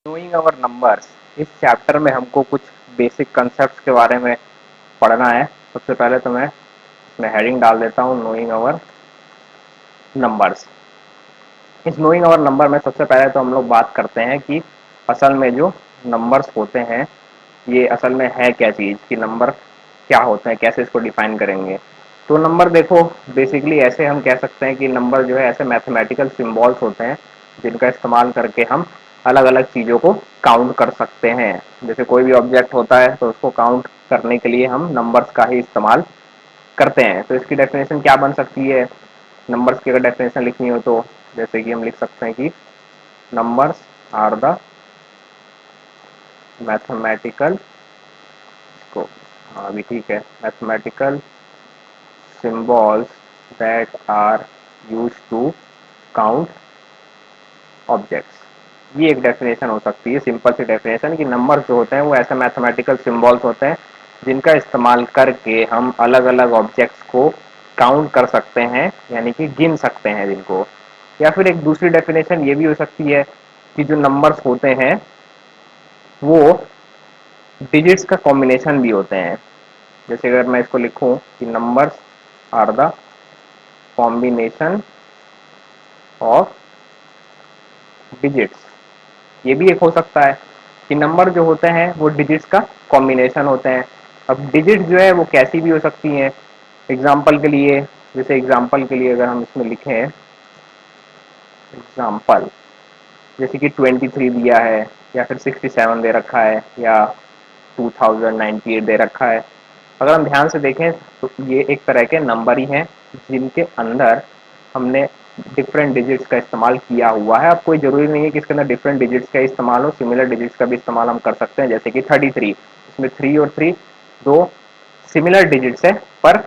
Knowing अवर numbers. इस chapter में हमको कुछ बेसिक कंसेप्ट्स के बारे में पढ़ना है। सबसे पहले तो मैं इसमें हेडिंग डाल देता हूँ, नोइंग अवर नंबर्स। इस नोइंग अवर नंबर में सबसे पहले तो हम लोग बात करते हैं कि असल में जो नंबर्स होते हैं ये असल में है क्या चीज़, कि नंबर क्या होते हैं, कैसे इसको डिफाइन करेंगे। तो नंबर देखो, बेसिकली ऐसे हम कह सकते हैं कि नंबर जो है ऐसे मैथमेटिकल सिंबल्स होते हैं जिनका इस्तेमाल करके हम अलग अलग चीज़ों को काउंट कर सकते हैं। जैसे कोई भी ऑब्जेक्ट होता है तो उसको काउंट करने के लिए हम नंबर्स का ही इस्तेमाल करते हैं। तो इसकी डेफिनेशन क्या बन सकती है, नंबर्स की अगर डेफिनेशन लिखनी हो तो जैसे कि हम लिख सकते हैं कि नंबर्स आर द मैथमेटिकल को, हाँ भी ठीक है, mathematical symbols that are used to count objects। ये एक डेफिनेशन हो सकती है, सिंपल सी डेफिनेशन, कि नंबर जो होते हैं वो ऐसे मैथमेटिकल सिंबल्स होते हैं जिनका इस्तेमाल करके हम अलग अलग ऑब्जेक्ट्स को काउंट कर सकते हैं, यानी कि गिन सकते हैं जिनको। या फिर एक दूसरी डेफिनेशन ये भी हो सकती है कि जो नंबर्स होते हैं वो डिजिट्स का कॉम्बिनेशन भी होते हैं। जैसे अगर मैं इसको लिखूं कि numbers are the combination of digits, ये भी एक हो सकता है कि नंबर जो होते हैं वो डिजिट्स का कॉम्बिनेशन होते हैं। अब डिजिट जो है वो कैसी भी हो सकती हैं। एग्जाम्पल के लिए, जैसे एग्जाम्पल के लिए अगर हम इसमें लिखें एग्जाम्पल, जैसे कि 23 दिया है या फिर 67 दे रखा है या 2098 दे रखा है। अगर हम ध्यान से देखें तो ये एक तरह के नंबर ही हैं जिनके अंदर हमने डिफरेंट डिजिट्स का इस्तेमाल किया हुआ है। अब कोई जरूरी नहीं है कि इसके अंदर डिफरेंट डिजिट्स का इस्तेमाल हो, सिमिलर डिजिट्स का भी इस्तेमाल हम कर सकते हैं। जैसे कि 33, इसमें 3 और 3 दो सिमिलर डिजिट्स है, पर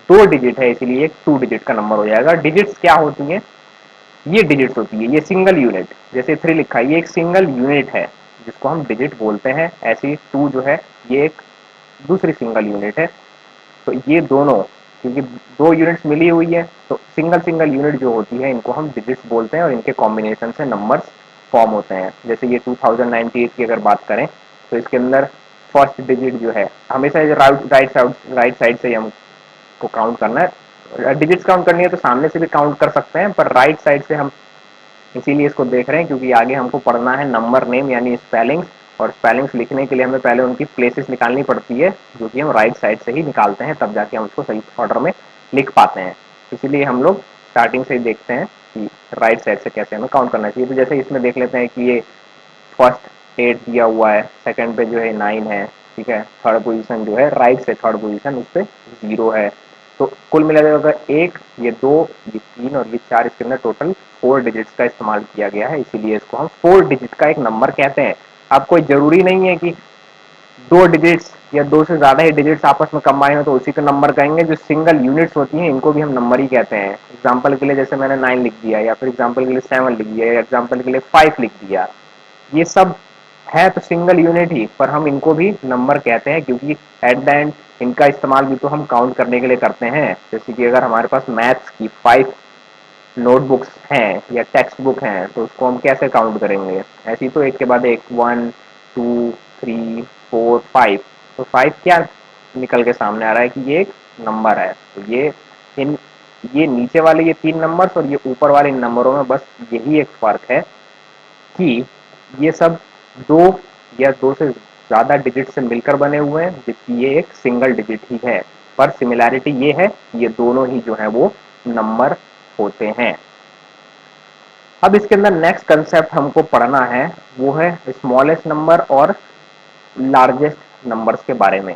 दो डिजिट है, इसीलिए एक 2 डिजिट का नंबर हो जाएगा। डिजिट्स क्या होती हैं, ये डिजिट्स होती है, ये सिंगल यूनिट। जैसे 3 लिखा है, ये एक सिंगल यूनिट है जिसको हम डिजिट बोलते हैं। ऐसी 2 जो है ये एक दूसरी सिंगल यूनिट है। तो ये दोनों, क्योंकि दो यूनिट्स मिली हुई है तो सिंगल सिंगल यूनिट जो होती है इनको हम डिजिट्स बोलते हैं और इनके कॉम्बिनेशन से नंबर्स फॉर्म होते हैं। जैसे ये 2098 की अगर बात करें तो इसके अंदर फर्स्ट डिजिट जो है, हमेशा राइट साइड से हमको काउंट करना है। डिजिट्स काउंट करनी है तो सामने से भी काउंट कर सकते हैं, पर राइट साइड से हम इसीलिए इसको देख रहे हैं क्योंकि आगे हमको पढ़ना है नंबर नेम यानी स्पेलिंग्स, और स्पेलिंग्स लिखने के लिए हमें पहले उनकी प्लेसेस निकालनी पड़ती है जो कि हम राइट साइड से ही निकालते हैं, तब जाके हम उसको सही ऑर्डर में लिख पाते हैं। इसीलिए हम लोग स्टार्टिंग से ही देखते हैं कि राइट साइड से कैसे हमें काउंट करना चाहिए। तो जैसे इसमें देख लेते हैं कि ये फर्स्ट 8 दिया हुआ है, सेकंड पे जो है 9 है, ठीक है, थर्ड पोजीशन जो है राइट से थर्ड पोजीशन उस पर 0 है। तो कुल मिलाकर अगर एक, ये 2, ये 3 और ये 4, इसके अंदर टोटल 4 डिजिट्स का इस्तेमाल किया गया है, इसीलिए इसको हम 4 डिजिट का एक नंबर कहते हैं। अब कोई जरूरी नहीं है कि 2 डिजिट्स या 2 से ज्यादा ही डिजिट्स आपस में कंबाइन हो तो उसी को नंबर कहेंगे। जो सिंगल यूनिट्स होती हैं इनको भी हम नंबर ही कहते हैं। एग्जाम्पल के लिए जैसे मैंने 9 लिख दिया, या फिर एग्जाम्पल के लिए 7 लिख दिया, या एग्जाम्पल के लिए 5 लिख दिया, ये सब है तो सिंगल यूनिट ही, पर हम इनको भी नंबर कहते हैं क्योंकि एट द एंड इनका इस्तेमाल भी तो हम काउंट करने के लिए करते हैं। जैसे कि अगर हमारे पास मैथ्स की 5 नोटबुक्स हैं या टेक्स्ट बुक हैं तो उसको हम कैसे काउंट करेंगे, ऐसी तो एक के बाद एक 1 2 3 4 5, तो 5 क्या निकल के सामने आ रहा है कि ये एक नंबर है। तो इन ये नीचे वाले ये 3 नंबर्स और ये ऊपर वाले इन नंबरों में बस यही एक फर्क है कि ये सब 2 या 2 से ज़्यादा डिजिट से मिलकर बने हुए हैं, जबकि ये एक सिंगल डिजिट ही है। पर सिमिलैरिटी ये है कि ये दोनों ही जो है वो नंबर होते हैं। अब इसके अंदर नेक्स्ट कंसेप्ट हमको पढ़ना है वो है स्मॉलेस्ट नंबर और लार्जेस्ट नंबर्स के बारे में।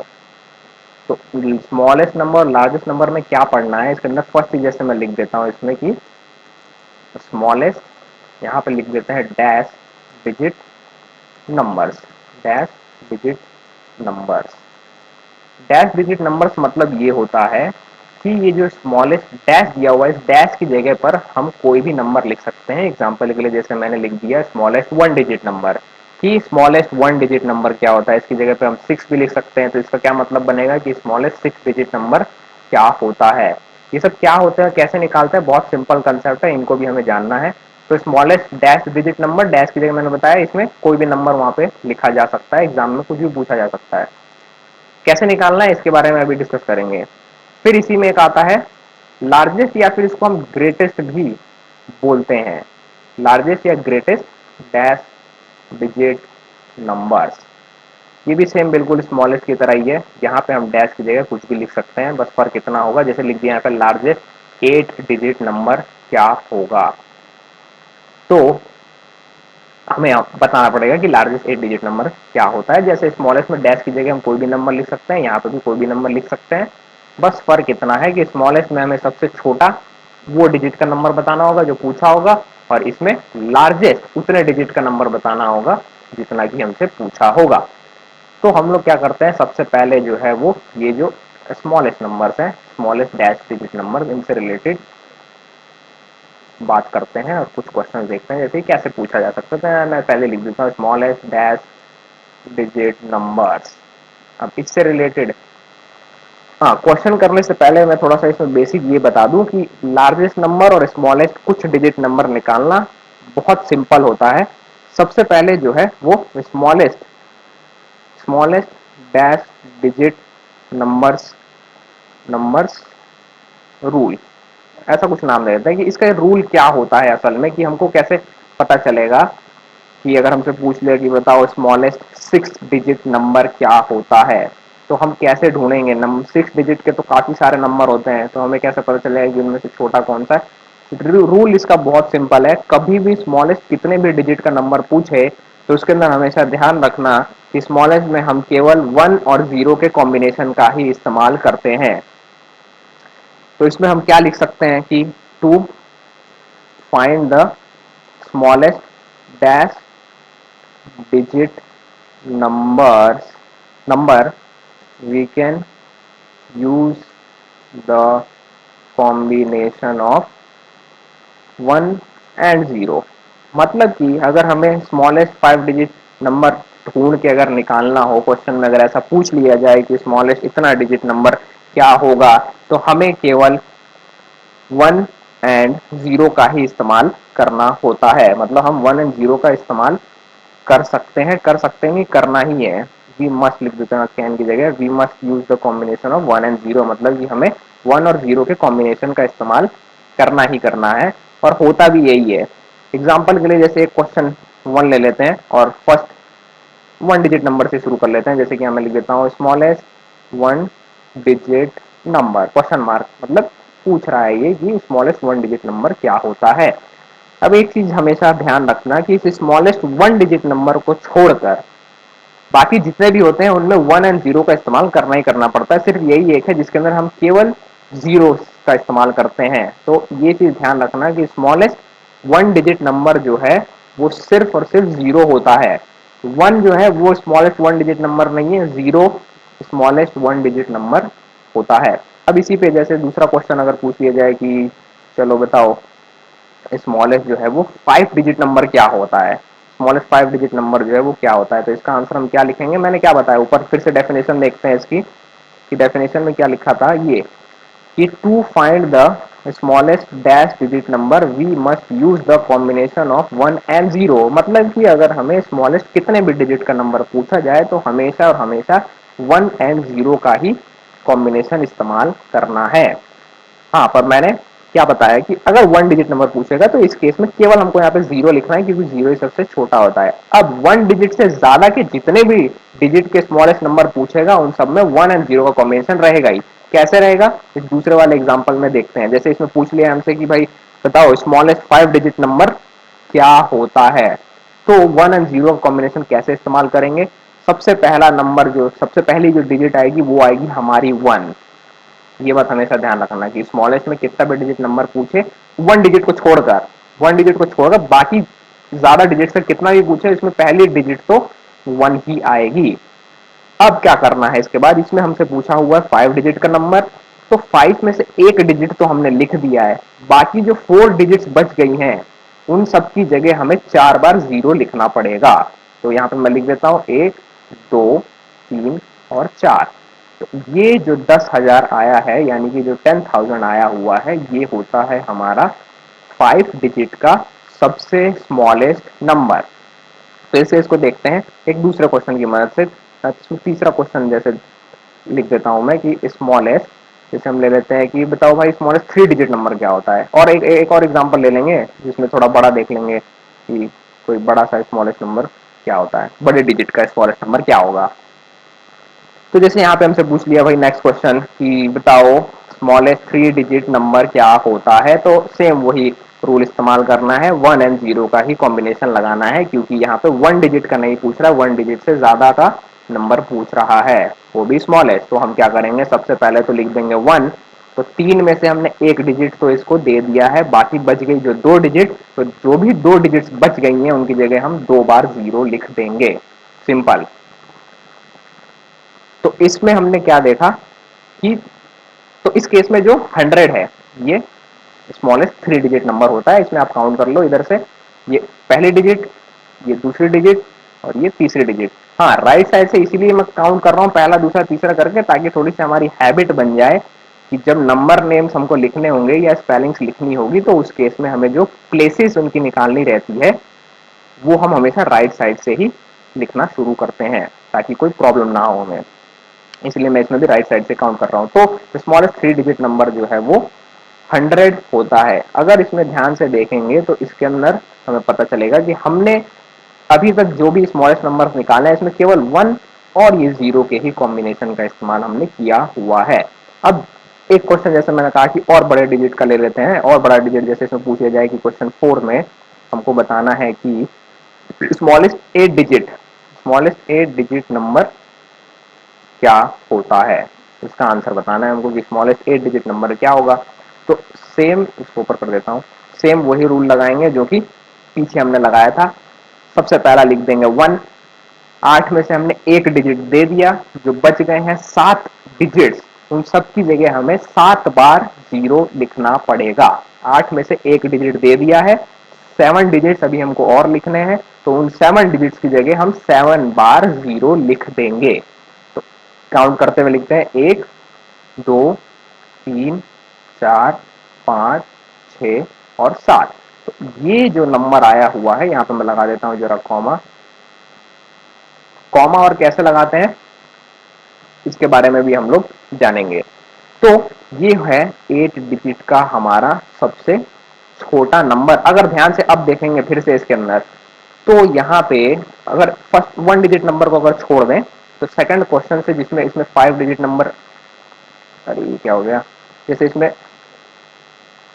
तो स्मॉलेस्ट नंबर और लार्जेस्ट नंबर में क्या पढ़ना है, इसके अंदर फर्स्ट चीज जैसे मैं लिख देता हूँ इसमें कि स्मॉलेस्ट, यहाँ पे लिख देते हैं dash digit numbers, dash digit numbers. Dash digit numbers मतलब ये होता है कि ये जो स्मॉलेस्ट डैश दिया हुआ है, इस डैश की जगह पर हम कोई भी नंबर लिख सकते हैं। एग्जांपल के लिए जैसे मैंने लिख दिया स्मॉलेस्ट 1 डिजिट नंबर, कि स्मॉलेस्ट 1 डिजिट नंबर क्या होता है, इसकी जगह पे हम 6 भी लिख सकते हैं। तो इसका क्या मतलब बनेगा कि स्मॉलेस्ट 6 डिजिट नंबर क्या होता है। ये सब क्या होता है, कैसे निकालते हैं, बहुत सिंपल कंसेप्ट है, इनको भी हमें जानना है। तो smallest dash digit number, dash की जगह मैंने बताया इसमें कोई भी नंबर वहां पे लिखा जा सकता है, एग्जाम में कुछ भी पूछा जा सकता है। कैसे निकालना है इसके बारे में अभी डिस्कस करेंगे। फिर इसी में एक आता है लार्जेस्ट, या फिर इसको हम ग्रेटेस्ट भी बोलते हैं, लार्जेस्ट या ग्रेटेस्ट डैश डिजिट नंबर्स। ये भी सेम बिल्कुल स्मॉलेस्ट की तरह ही है, यहाँ पे हम डैश की जगह कुछ भी लिख सकते हैं, बस फर्क इतना होगा, जैसे लिख दिया यहाँ पे लार्जेस्ट 8 डिजिट नंबर क्या होगा, तो हमें बताना पड़ेगा कि लार्जेस्ट 8 डिजिट नंबर क्या होता है। जैसे स्मॉलेस्ट में डैश की जगह हम कोई भी नंबर लिख सकते हैं, यहाँ पे भी कोई भी नंबर लिख सकते हैं, बस फर्क इतना है कि स्मॉलेस्ट में हमें सबसे छोटा वो डिजिट का नंबर बताना होगा जो पूछा होगा, और इसमें लार्जेस्ट उतने डिजिट का नंबर बताना होगा जितना कि हमसे पूछा होगा। तो हम लोग क्या करते हैं, सबसे पहले जो है वो ये जो स्मॉलेस्ट नंबर्स हैं, स्मॉलेस्ट डैश डिजिट नंबर, इनसे रिलेटेड बात करते हैं और कुछ क्वेश्चन देखते हैं जैसे कैसे पूछा जा सकता है। तो मैं पहले लिख देता हूँ स्मॉलेस्ट डैश डिजिट नंबर्स। अब इससे रिलेटेड, हाँ, क्वेश्चन करने से पहले मैं थोड़ा सा इसमें बेसिक ये बता दूं कि लार्जेस्ट नंबर और स्मॉलेस्ट कुछ डिजिट नंबर निकालना बहुत सिंपल होता है। सबसे पहले जो है वो smallest smallest dash digit numbers numbers rule, ऐसा कुछ नाम दे देते हैं कि इसका रूल क्या होता है असल में, कि हमको कैसे पता चलेगा कि अगर हमसे पूछ ले कि बताओ स्मॉलेस्ट 6 डिजिट नंबर क्या होता है, तो हम कैसे ढूंढेंगे। 6 डिजिट के तो काफी सारे नंबर होते हैं, तो हमें कैसे पता चलेगा कि उनमें से छोटा कौन सा है। रूल इसका बहुत सिंपल है, कभी भी स्मॉलेस्ट कितने भी डिजिट का नंबर पूछे तो उसके अंदर हमेशा ध्यान रखना कि स्मॉलेस्ट में हम केवल 1 और 0 के कॉम्बिनेशन का ही इस्तेमाल करते हैं। तो इसमें हम क्या लिख सकते हैं कि to find the smallest dash digit number we can use the combination of 1 and 0। मतलब कि अगर हमें स्मॉलेस्ट 5 डिजिट नंबर ढूंढ के अगर निकालना हो, क्वेश्चन में अगर ऐसा पूछ लिया जाए कि स्मॉलेस्ट इतना डिजिट नंबर क्या होगा, तो हमें केवल 1 and 0 का ही इस्तेमाल करना होता है। मतलब हम 1 and 0 का इस्तेमाल कर सकते हैं, कर सकते हैं, करना ही है। वी मस्ट लिख देते हैं कैन की जगह, we must use the combination of 1 and 0, मतलब कि हमें 1 और 0 के कॉम्बिनेशन का इस्तेमाल करना ही करना है, और होता भी यही है। एग्जाम्पल के लिए जैसे एक क्वेश्चन 1 ले लेते हैं और फर्स्ट 1 डिजिट नंबर से शुरू कर लेते हैं, जैसे कि मैं लिख देता हूँ smallest 1 digit number question mark, मतलब पूछ रहा है ये कि स्मॉलेस्ट 1 डिजिट नंबर क्या होता है। अब एक चीज हमेशा ध्यान रखना कि इस स्मॉलेस्ट 1 डिजिट नंबर को छोड़कर बाकी जितने भी होते हैं उनमें 1 and 0 का इस्तेमाल करना ही करना पड़ता है। सिर्फ यही एक है जिसके अंदर हम केवल जीरो का इस्तेमाल करते हैं। तो ये चीज ध्यान रखना कि स्मॉलेस्ट 1 डिजिट नंबर जो है वो सिर्फ और सिर्फ 0 होता है। 1 जो है वो स्मॉलेस्ट 1 डिजिट नंबर नहीं है, 0 स्मॉलेस्ट 1 डिजिट नंबर होता है। अब इसी पे जैसे दूसरा क्वेश्चन अगर पूछ लिया जाए कि चलो बताओ स्मॉलेस्ट जो है वो 5 डिजिट नंबर क्या होता है, स्मॉलेस्ट 5 डिजिट नंबर जो है वो क्या होता है, तो इसका आंसर हम क्या लिखेंगे, मैंने क्या बताया ऊपर, फिर से डेफिनेशन देखते हैं इसकी कि डेफिनेशन में क्या लिखा था ये कि to find the smallest dash digit number we must use the combination of 1 and 0। मतलब कि अगर हमें स्मॉलेस्ट कितने भी डिजिट का नंबर पूछा जाए तो हमेशा और हमेशा 1 and 0 का ही कॉम्बिनेशन इस्तेमाल करना है। हाँ, पर मैंने क्या बताया कि अगर 1 डिजिट नंबर पूछेगा तो इस केस में केवल हमको यहाँ पे 0 लिखना है, क्योंकि 0 ही सबसे छोटा होता है। अब 1 डिजिट से ज्यादा के जितने भी डिजिट के स्मॉलेस्ट नंबर पूछेगा उन सब में 1 and 0 का कॉम्बिनेशन रहेगा ही। कैसे रहेगा, इस दूसरे वाले एग्जाम्पल में देखते हैं। जैसे इसमें पूछ लिया हमसे कि भाई बताओ स्मॉलेस्ट 5 डिजिट नंबर क्या होता है, तो 1 and 0 का कॉम्बिनेशन कैसे इस्तेमाल करेंगे। सबसे पहला नंबर जो सबसे पहली जो डिजिट आएगी वो आएगी हमारी 1। ये बात हमेशा ध्यान रखना कि स्मॉलेस्ट में कितना भी डिजिट नंबर पूछे, 1 डिजिट को छोड़कर बाकी ज्यादा डिजिट से कितना भी पूछे इसमें पहली डिजिट तो 1 ही आएगी। अब क्या करना है इसके बाद, इसमें हमसे पूछा हुआ है 5 डिजिट का नंबर, तो 5 में से एक डिजिट तो हमने लिख दिया है, बाकी जो 4 डिजिट्स बच गई हैं उन सब की जगह हमें 4 बार 0 लिखना पड़ेगा। तो यहाँ पे मैं लिख देता हूं 1, 2, 3 और 4। तो ये जो 10,000 आया है, यानी कि जो 10,000 आया हुआ है, ये होता है हमारा 5 डिजिट का सबसे स्मॉलेस्ट नंबर। फिर से इसको देखते हैं एक दूसरे क्वेश्चन की मदद से। तीसरा क्वेश्चन जैसे लिख देता हूं मैं कि स्मॉलेस्ट, जैसे हम ले लेते हैं कि बताओ भाई स्मॉलेस्ट 3 डिजिट नंबर क्या होता है, और एक और एग्जांपल ले लेंगे जिसमें थोड़ा बड़ा देख लेंगे कि कोई बड़ा सा स्मॉलेस्ट नंबर क्या होता है, बड़े डिजिट का स्मॉलेस्ट नंबर क्या होगा। तो जैसे यहाँ पे हमसे पूछ लिया भाई नेक्स्ट क्वेश्चन कि बताओ स्मॉलेस्ट 3 डिजिट नंबर क्या होता है, तो सेम वही रूल इस्तेमाल करना है, 1 और 0 का ही कॉम्बिनेशन लगाना है, क्योंकि यहाँ पे 1 डिजिट का नहीं पूछ रहा, 1 डिजिट से ज्यादा का नंबर पूछ रहा है, वो भी स्मॉलेस्ट। तो हम क्या करेंगे, सबसे पहले तो लिख देंगे 1। तो 3 में से हमने 1 डिजिट तो इसको दे दिया है, बाकी बच गई जो 2 डिजिट, तो जो भी 2 डिजिट बच गई हैं उनकी जगह हम 2 बार 0 लिख देंगे, सिंपल। तो इसमें हमने क्या देखा कि तो इस केस में जो 100 है ये स्मॉलेस्ट 3 डिजिट नंबर होता है। इसमें आप काउंट कर लो इधर से, ये पहली डिजिट, ये दूसरी डिजिट और ये तीसरी डिजिट। हाँ, राइट साइड से इसीलिए मैं काउंट कर रहा हूँ पहला दूसरा तीसरा करके, ताकि थोड़ी सी हमारी हैबिट बन जाए कि जब नंबर नेम्स हमको लिखने होंगे या स्पेलिंग्स लिखनी होगी तो उस केस में हमें जो प्लेसेस उनकी निकालनी रहती है वो हम हमेशा राइट साइड से ही लिखना शुरू करते हैं, ताकि कोई प्रॉब्लम ना हो हमें। इसलिए मैं इसमें भी राइट साइड से काउंट कर रहा हूं। तो स्मॉलेस्ट 3 डिजिट नंबर जो है वो 100 होता है। अगर इसमें ध्यान से देखेंगे तो इसके अंदर हमें पता चलेगा कि हमने अभी तक जो भी स्मॉलेस्ट नंबर निकाले हैं इसमें केवल 1 और ये 0 के ही कॉम्बिनेशन का इस्तेमाल हमने किया हुआ है। अब एक क्वेश्चन जैसे मैंने कहा कि और बड़े डिजिट का ले लेते हैं, और बड़ा डिजिट जैसे इसमें पूछा जाए कि क्वेश्चन 4 में हमको बताना है कि स्मॉलेस्ट 8 डिजिट नंबर क्या होता है, इसका आंसर बताना है हमको कि स्मॉलेस्ट 8 डिजिट नंबर क्या होगा। तो सेम इसको ऊपर कर देता हूं, सेम वही रूल लगाएंगे जो कि पीछे हमने लगाया था। सबसे पहला लिख देंगे 1, 8 में से हमने 1 डिजिट दे दिया, जो बच गए हैं 7 डिजिट्स, उन सब की जगह हमें 7 बार 0 लिखना पड़ेगा। 8 में से 1 डिजिट दे दिया है, 7 डिजिट्स अभी हमको और लिखने हैं, तो उन 7 डिजिट्स की जगह हम 7 बार 0 लिख देंगे। तो काउंट करते हुए लिखते हैं 1, 2, 3, 4, 5, 6 और 7। तो ये जो नंबर आया हुआ है, यहां पे मैं लगा देता हूं जरा कॉमा। कॉमा और कैसे लगाते हैं इसके बारे में भी हम लोग जानेंगे। तो ये है 8 डिजिट का हमारा सबसे छोटा नंबर। अगर ध्यान से अब देखेंगे फिर से इसके अंदर, तो यहाँ पे अगर फर्स्ट 1 डिजिट नंबर को अगर छोड़ दें तो सेकंड क्वेश्चन से जिसमें इसमें 5 डिजिट नंबर, अरे ये क्या हो गया, जैसे इसमें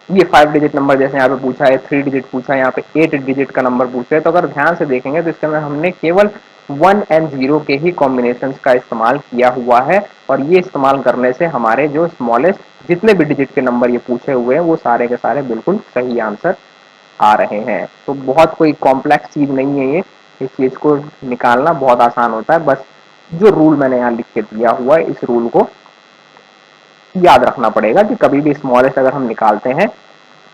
ये 5 डिजिट नंबर जैसे यहाँ पे पूछा है, 3 डिजिट पूछा है, यहाँ पे 8 डिजिट का नंबर पूछा है, तो अगर ध्यान से देखेंगे तो इसके अंदर हमने केवल 1 और 0 के ही कॉम्बिनेशन का इस्तेमाल किया हुआ है, और ये इस्तेमाल करने से हमारे जो स्मॉलेस्ट जितने भी डिजिट के नंबर ये पूछे हुए हैं वो सारे के सारे बिल्कुल सही आंसर आ रहे हैं। तो बहुत कोई कॉम्प्लेक्स चीज नहीं है ये, इस चीज को निकालना बहुत आसान होता है। बस जो रूल मैंने यहाँ लिख के दिया हुआ है इस रूल को याद रखना पड़ेगा कि कभी भी स्मॉलेस्ट अगर हम निकालते हैं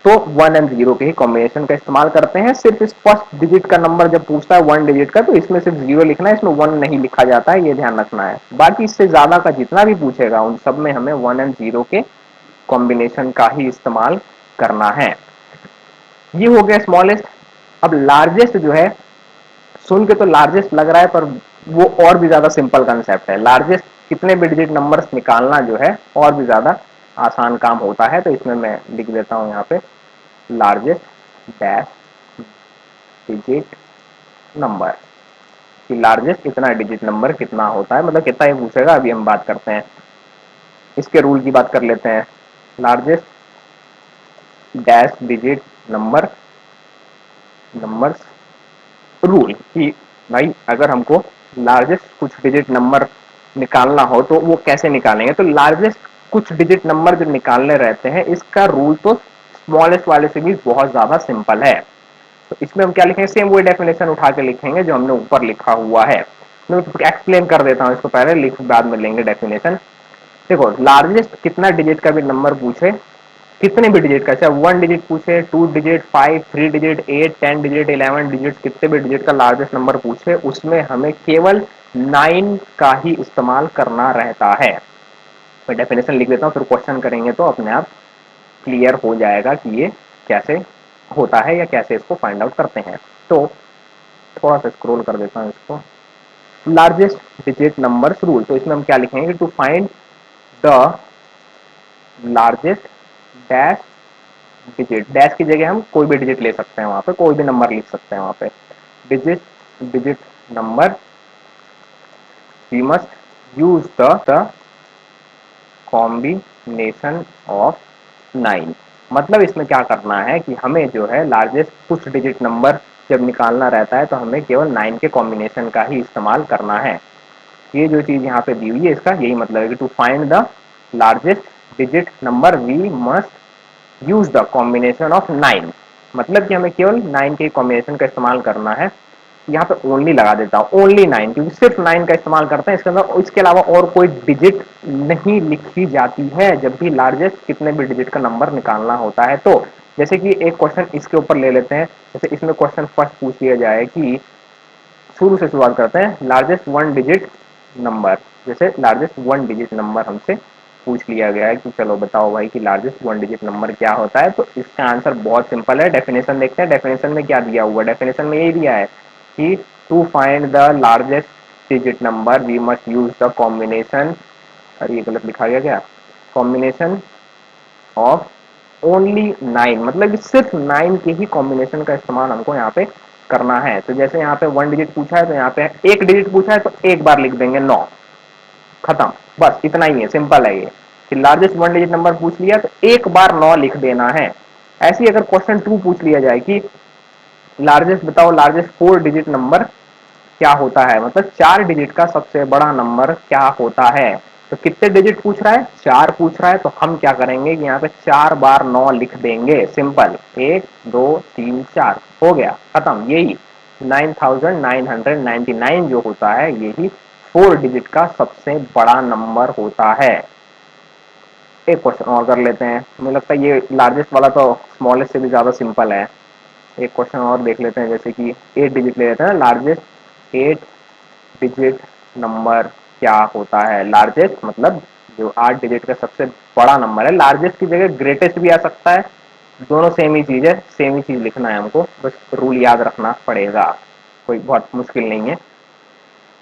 तो 1 और 0 के ही कॉम्बिनेशन का इस्तेमाल करते हैं। सिर्फ इस फर्स्ट डिजिट का नंबर जब पूछता है 1 डिजिट का, तो इसमें सिर्फ 0 लिखना है, इसमें 1 नहीं लिखा जाता है, ये ध्यान रखना है। बाकी इससे ज्यादा का जितना भी पूछेगा उन सब में हमें 1 और 0 के कॉम्बिनेशन का ही इस्तेमाल करना है। ये हो गया स्मॉलेस्ट। अब लार्जेस्ट जो है, सुन के तो लार्जेस्ट लग रहा है पर वो और भी ज्यादा सिंपल कंसेप्ट है। लार्जेस्ट कितने भी डिजिट नंबर्स निकालना जो है और भी ज्यादा आसान काम होता है। तो इसमें मैं लिख देता हूं यहाँ पे लार्जेस्ट डैश डिजिट नंबर, कि लार्जेस्ट इतना डिजिट नंबर कितना होता है, मतलब कितना ही पूछेगा, अभी हम बात करते हैं इसके रूल की बात कर लेते हैं। Largest dash digit number numbers rule, कि भाई अगर हमको लार्जेस्ट कुछ डिजिट नंबर निकालना हो तो वो कैसे निकालेंगे। तो लार्जेस्ट कुछ डिजिट नंबर जो निकालने रहते हैं इसका रूल तो स्मॉलेस्ट वाले से भी बहुत ज्यादा सिंपल है। तो इसमें हम क्या लिखेंगे, सेम वही डेफिनेशन उठा के लिखेंगे जो हमने ऊपर लिखा हुआ है। मैं एक्सप्लेन कर देता हूँ इसको, पहले लिख बाद में लेंगे डेफिनेशन। देखो, लार्जेस्ट कितना डिजिट का भी नंबर पूछे, कितने भी डिजिट का, चाहे 1 डिजिट पूछे, 2 डिजिट, 5, 3 डिजिट, 8, 10 डिजिट, 11 डिजिट, कितने भी डिजिट का लार्जेस्ट नंबर पूछे उसमें हमें केवल 9 का ही इस्तेमाल करना रहता है। मैं डेफिनेशन लिख देता हूँ, फिर क्वेश्चन करेंगे तो अपने आप क्लियर हो जाएगा कि ये कैसे होता है या कैसे इसको फाइंड आउट करते हैं। तो थोड़ा सा स्क्रॉल कर देता हूँ इसको। लार्जेस्ट डिजिट नंबर्स रूल, तो इसमें हम क्या लिखेंगे, to find the largest dash digit, dash की जगह हम कोई भी डिजिट ले सकते हैं, वहां पे कोई भी नंबर लिख सकते हैं वहां पे। Digit digit number we must use the combination of 9। मतलब इसमें क्या करना है कि हमें जो है लार्जेस्ट कुछ डिजिट नंबर जब निकालना रहता है तो हमें केवल 9 के कॉम्बिनेशन का ही इस्तेमाल करना है। ये जो चीज यहाँ पे दी हुई है इसका यही मतलब है कि to find the largest digit number we must use the combination of 9। मतलब कि हमें केवल 9 के कॉम्बिनेशन का इस्तेमाल करना है। यहाँ पे ओनली लगा देता हूँ, ओनली 9, क्योंकि सिर्फ 9 का इस्तेमाल करते हैं इसके अंदर, इसके अलावा और कोई डिजिट नहीं लिखी जाती है जब भी लार्जेस्ट कितने भी डिजिट का नंबर निकालना होता है। तो जैसे कि एक क्वेश्चन इसके ऊपर ले लेते हैं। जैसे इसमें क्वेश्चन फर्स्ट पूछ लिया जाए कि शुरू से शुरुआत करते हैं, लार्जेस्ट वन डिजिट नंबर, जैसे लार्जेस्ट वन डिजिट नंबर हमसे पूछ लिया गया है कि चलो बताओ भाई कि लार्जेस्ट वन डिजिट नंबर क्या होता है। तो इसका आंसर बहुत सिंपल है। डेफिनेशन देखते हैं, डेफिनेशन में क्या दिया हुआ, डेफिनेशन में यही दिया है कि to find the largest digit number we must use the combination, अरे ये गलत लिखा गया क्या, कॉम्बिनेशन ऑफ ओनली 9, मतलब कि सिर्फ 9 के ही कॉम्बिनेशन का इस्तेमाल हमको यहाँ पे करना है। तो जैसे यहाँ पे वन डिजिट पूछा है तो यहाँ पे एक डिजिट पूछा है तो एक बार लिख देंगे 9, खत्म, बस इतना ही है, सिंपल है ये कि लार्जेस्ट वन डिजिट नंबर पूछ लिया तो एक बार 9 लिख देना है। ऐसे ही अगर क्वेश्चन 2 पूछ लिया जाए कि लार्जेस्ट बताओ, लार्जेस्ट फोर डिजिट नंबर क्या होता है, मतलब 4 डिजिट का सबसे बड़ा नंबर क्या होता है। तो कितने डिजिट पूछ रहा है, 4 पूछ रहा है, तो हम क्या करेंगे कि यहाँ पे 4 बार 9 लिख देंगे, सिंपल, 1 2 3 4 हो गया, खत्म। यही 9999 जो होता है यही 4 डिजिट का सबसे बड़ा नंबर होता है। एक क्वेश्चन और कर लेते हैं, मुझे लगता है ये लार्जेस्ट वाला तो स्मॉलेस्ट से भी ज्यादा सिंपल है। एक क्वेश्चन और देख लेते हैं, जैसे कि 8 डिजिट ले लेते हैं, लार्जेस्ट 8 डिजिट नंबर क्या होता है। लार्जेस्ट मतलब जो 8 डिजिट का सबसे बड़ा नंबर है, लार्जेस्ट की जगह ग्रेटेस्ट भी आ सकता है, दोनों सेम ही चीज है, सेम ही चीज लिखना है हमको, बस रूल याद रखना पड़ेगा, कोई बहुत मुश्किल नहीं है।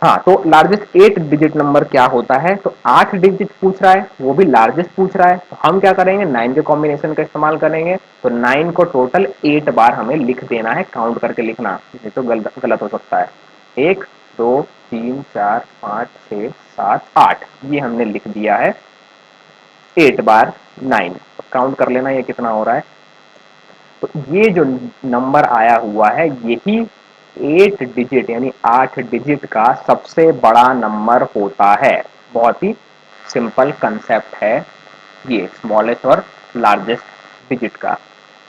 हाँ, तो लार्जेस्ट 8 डिजिट नंबर क्या होता है, तो 8 डिजिट पूछ रहा है, वो भी लार्जेस्ट पूछ रहा है, तो हम क्या करेंगे, 9 के कॉम्बिनेशन का इस्तेमाल करेंगे। तो 9 को टोटल 8 बार हमें लिख देना है, काउंट करके लिखना, नहीं तो गलत हो सकता है। 1 2 3 4 5 6 7 8, ये हमने लिख दिया है 8 बार 9, काउंट कर लेना ये कितना हो रहा है। तो ये जो नंबर आया हुआ है यही 8 डिजिट यानी 8 डिजिट का सबसे बड़ा नंबर होता है। बहुत ही सिंपल कंसेप्ट है ये स्मॉलेस्ट और लार्जेस्ट डिजिट का,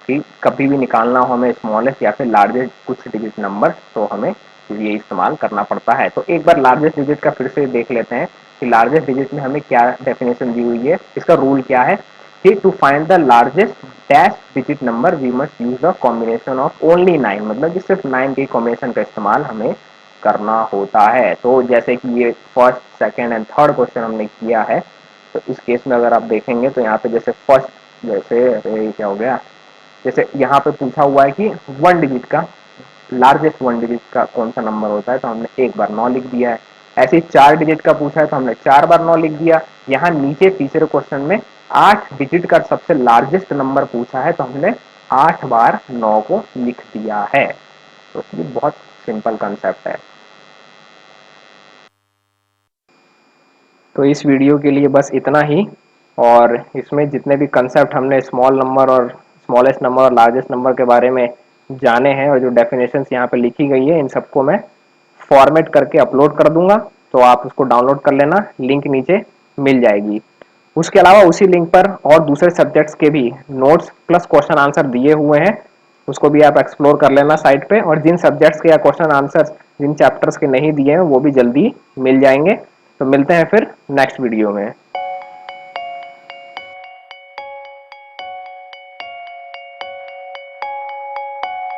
कि कभी भी निकालना हो हमें स्मॉलेस्ट या फिर लार्जेस्ट कुछ डिजिट नंबर तो हमें ये इस्तेमाल करना पड़ता है। तो एक बार लार्जेस्ट डिजिट का फिर से देख लेते हैं कि लार्जेस्ट डिजिट में हमें क्या डेफिनेशन दी हुई है, इसका रूल क्या है कि to find the largest dash digit number we must use the combination of only 9, मतलब कि सिर्फ 9 के कॉम्बिनेशन का इस्तेमाल हमें करना होता है। तो जैसे कि ये first second and third question हमने किया है, तो इस केस में अगर आप देखेंगे तो यहाँ पे जैसे फर्स्ट, जैसे अरे क्या हो गया, जैसे यहाँ पे पूछा हुआ है कि वन डिजिट का लार्जेस्ट वन डिजिट का कौन सा नंबर होता है, तो हमने एक बार 9 लिख दिया है। ऐसे ही 4 डिजिट का पूछा है तो हमने 4 बार 9 लिख दिया। यहाँ नीचे तीसरे क्वेश्चन में 8 डिजिट का सबसे लार्जेस्ट नंबर पूछा है तो हमने 8 बार 9 को लिख दिया है। तो ये बहुत सिंपल कंसेप्ट है। तो इस वीडियो के लिए बस इतना ही, और इसमें जितने भी कंसेप्ट हमने स्मॉल नंबर और स्मॉलेस्ट नंबर और लार्जेस्ट नंबर के बारे में जाने हैं और जो डेफिनेशंस यहाँ पे लिखी गई है, इन सबको मैं फॉर्मेट करके अपलोड कर दूंगा, तो आप उसको डाउनलोड कर लेना, लिंक नीचे मिल जाएगी। उसके अलावा उसी लिंक पर और दूसरे सब्जेक्ट्स के भी नोट्स प्लस क्वेश्चन आंसर दिए हुए हैं, उसको भी आप एक्सप्लोर कर लेना साइट पे। और जिन सब्जेक्ट्स के या क्वेश्चन आंसर जिन चैप्टर्स के नहीं दिए हैं वो भी जल्दी मिल जाएंगे। तो मिलते हैं फिर नेक्स्ट वीडियो में।